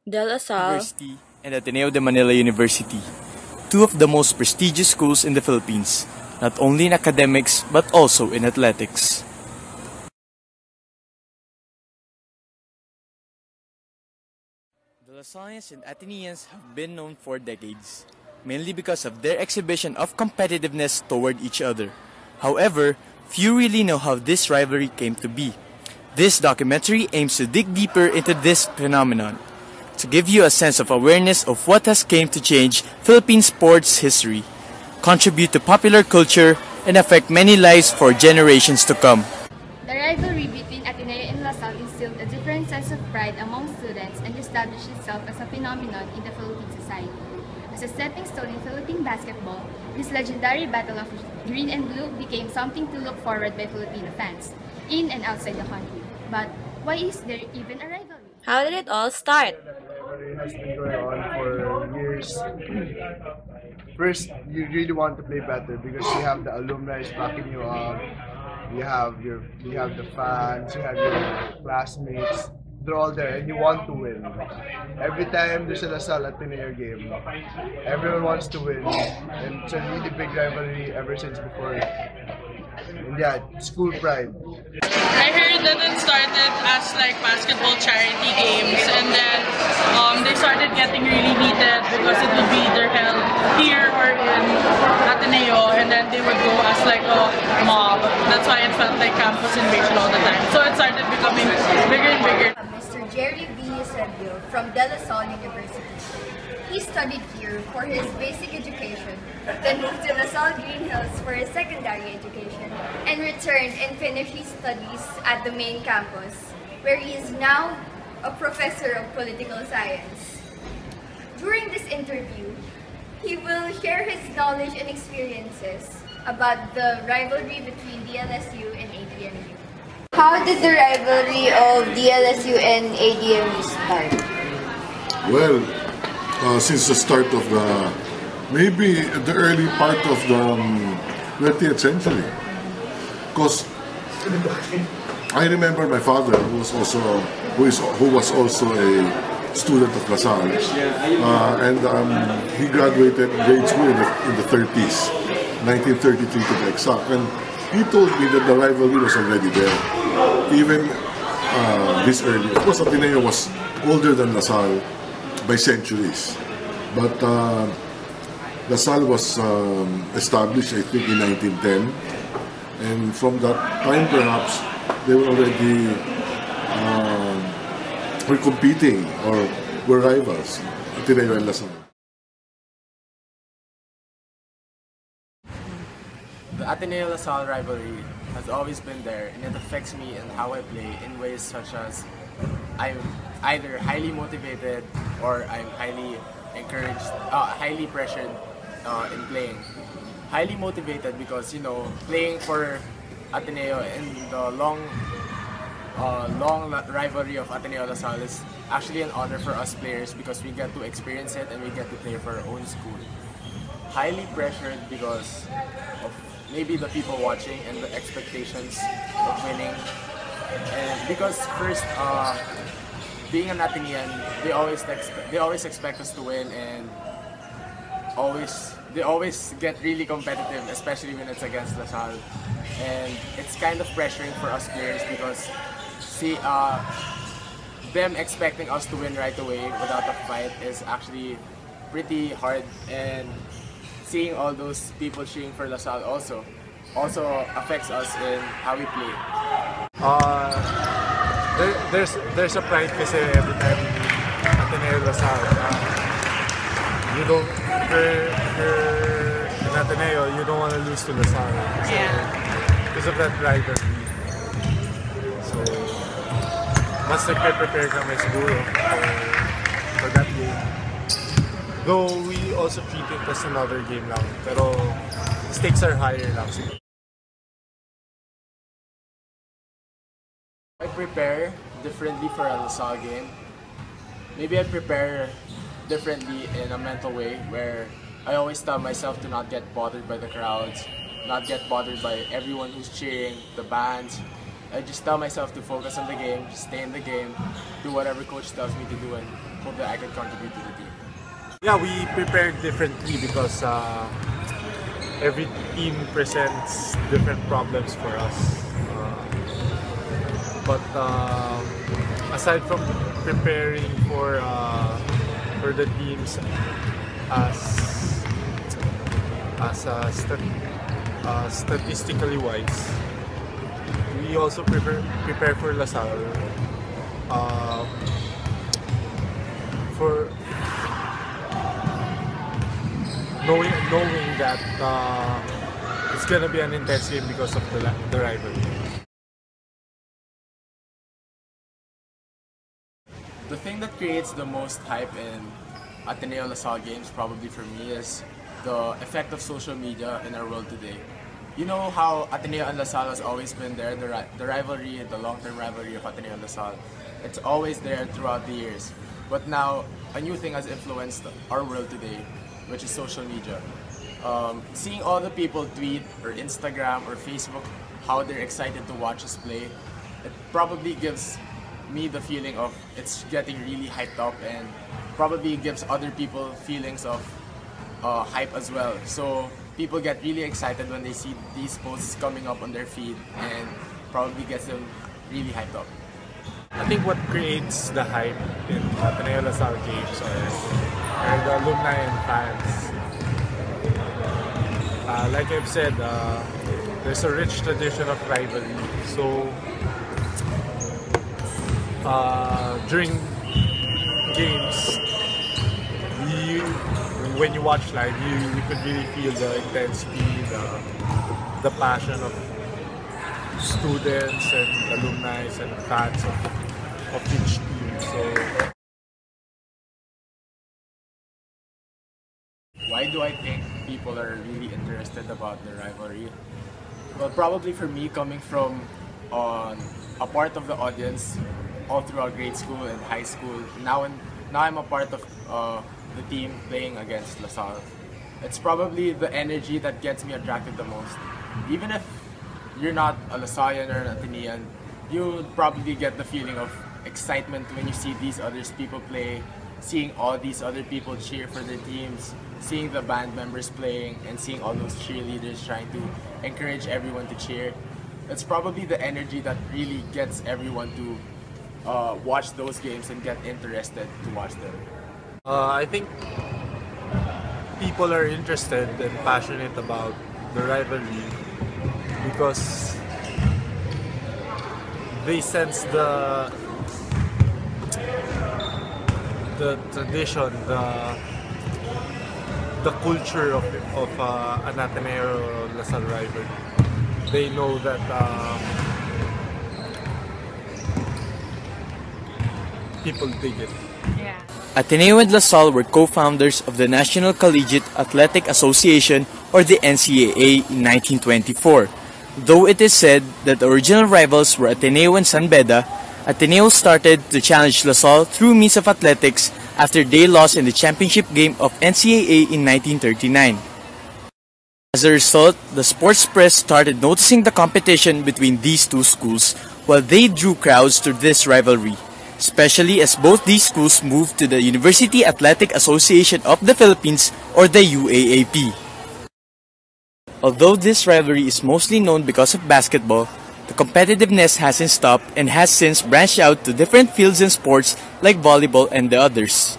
De La Salle University and Ateneo de Manila University, two of the most prestigious schools in the Philippines, not only in academics but also in athletics. The Lasallians and Ateneans have been known for decades, mainly because of their exhibition of competitiveness toward each other. However, few really know how this rivalry came to be. This documentary aims to dig deeper into this phenomenon, to give you a sense of awareness of what has came to change Philippine sports history, contribute to popular culture, and affect many lives for generations to come. The rivalry between Ateneo and La Salle instilled a different sense of pride among students and established itself as a phenomenon in the Philippine society. As a stepping stone in Philippine basketball, this legendary battle of green and blue became something to look forward by Filipino fans, in and outside the country. But why is there even a rivalry? How did it all start? It has been going on for years. First, you really want to play better because you have the alumni backing you up. You have the fans. You have your classmates. They're all there, and you want to win. Every time there's a La Salle Ateneo game, everyone wants to win, and it's a really big rivalry ever since before. And yeah, school pride. I heard that it started as like basketball charity games, and then they started getting really heated because it would be either held here or in Ateneo, and then they would go as like a mob. That's why it felt like campus invasion all the time. So it started becoming bigger and bigger. Mr. Jerrick from De La Salle University. He studied here for his basic education, then moved to La Salle Green Hills for his secondary education, and returned and finished his studies at the main campus, where he is now a professor of political science. During this interview, he will share his knowledge and experiences about the rivalry between DLSU and ADMU. How did the rivalry of DLSU and ADMU start? Well, since the start of maybe the early part of the 20th century. Because I remember my father, who was also a student of La Salle, and he graduated grade school in the 30s, 1933 to be exact. And he told me that the rivalry was already there, even this early. Of course, Ateneo was older than La Salle by centuries, but La Salle was established, I think, in 1910, and from that time, perhaps, they were already were competing or were rivals, Ateneo and La Salle. The Ateneo-La Salle rivalry has always been there, and it affects me and how I play in ways such as I'm either highly motivated or I'm highly encouraged, highly pressured in playing. Highly motivated because, you know, playing for Ateneo in the long rivalry of Ateneo-La Salle is actually an honor for us players because we get to experience it and we get to play for our own school. Highly pressured because of maybe the people watching and the expectations of winning. And because first, being an Atenean, they always expect us to win, and they always get really competitive, especially when it's against La Salle. And it's kind of pressuring for us players because them expecting us to win right away without a fight is actually pretty hard, and seeing all those people cheering for La Salle also affects us in how we play. There's a pride kasi every time Ateneo La Salle. You don't, in Ateneo, you don't want to lose to La Salle. So, because of that rivalry. So, mas nagpe-prepare kami siguro for that game. Though we also treat it as another game lang, pero stakes are higher lang. I prepare differently for a La Salle game. Maybe I prepare differently in a mental way where I always tell myself to not get bothered by the crowds, not get bothered by everyone who's cheering, the bands, I just tell myself to focus on the game, just stay in the game, do whatever coach tells me to do, and hope that I can contribute to the team. Yeah, we prepared differently because every team presents different problems for us. But aside from preparing for the teams statistically wise, we also prepare for La Salle for knowing that it's gonna be an intense game because of the rivalry. The thing that creates the most hype in Ateneo-La Salle games probably for me is the effect of social media in our world today. You know how Ateneo and La Salle has always been there, the rivalry, the long-term rivalry of Ateneo and La Salle. It's always there throughout the years. But now, a new thing has influenced our world today, which is social media. Seeing all the people tweet or Instagram or Facebook how they're excited to watch us play, it probably gives me the feeling of it's getting really hyped up, and probably gives other people feelings of hype as well. So people get really excited when they see these posts coming up on their feed, and probably gets them really hyped up. I think what creates the hype in Ateneo-La Salle games are the alumni and fans. Like I've said, there's a rich tradition of rivalry. So during games, when you watch live, you could really feel the intensity, the passion of students and alumni and fans of each team. So why do I think people are really interested about the rivalry? Well, probably for me, coming from a part of the audience all throughout grade school and high school, now I'm a part of the team playing against La Salle. It's probably the energy that gets me attracted the most. Even if you're not a Lasallian or an Atenean, you probably get the feeling of excitement when you see these other people play, seeing all these other people cheer for their teams, seeing the band members playing, and seeing all those cheerleaders trying to encourage everyone to cheer. It's probably the energy that really gets everyone to watch those games and get interested to watch them. I think people are interested and passionate about the rivalry because they sense the tradition, the culture of an Ateneo-La Salle rivalry. They know that people dig it. Yeah. Ateneo and La Salle were co-founders of the National Collegiate Athletic Association, or the NCAA, in 1924. Though it is said that the original rivals were Ateneo and San Beda, Ateneo started to challenge La Salle through means of athletics after they lost in the championship game of NCAA in 1939. As a result, the sports press started noticing the competition between these two schools, while they drew crowds to this rivalry, especially as both these schools moved to the University Athletic Association of the Philippines, or the UAAP. Although this rivalry is mostly known because of basketball, the competitiveness hasn't stopped and has since branched out to different fields and sports like volleyball and the others.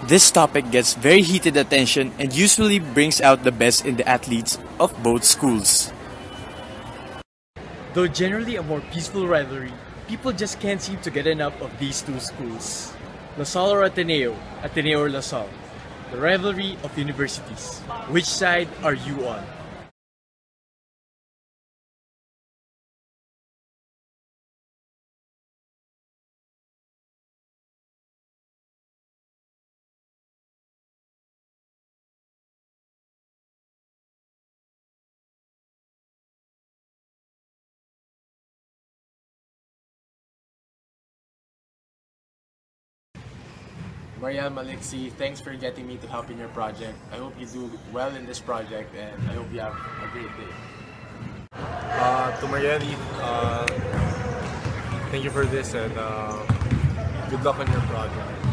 This topic gets very heated attention and usually brings out the best in the athletes of both schools. Though generally a more peaceful rivalry, people just can't seem to get enough of these two schools. La Salle or Ateneo, Ateneo or La Salle. The rivalry of universities. Which side are you on? Marielli, Malixi, thanks for getting me to help in your project. I hope you do well in this project, and I hope you have a great day. To Marielli, thank you for this and good luck on your project.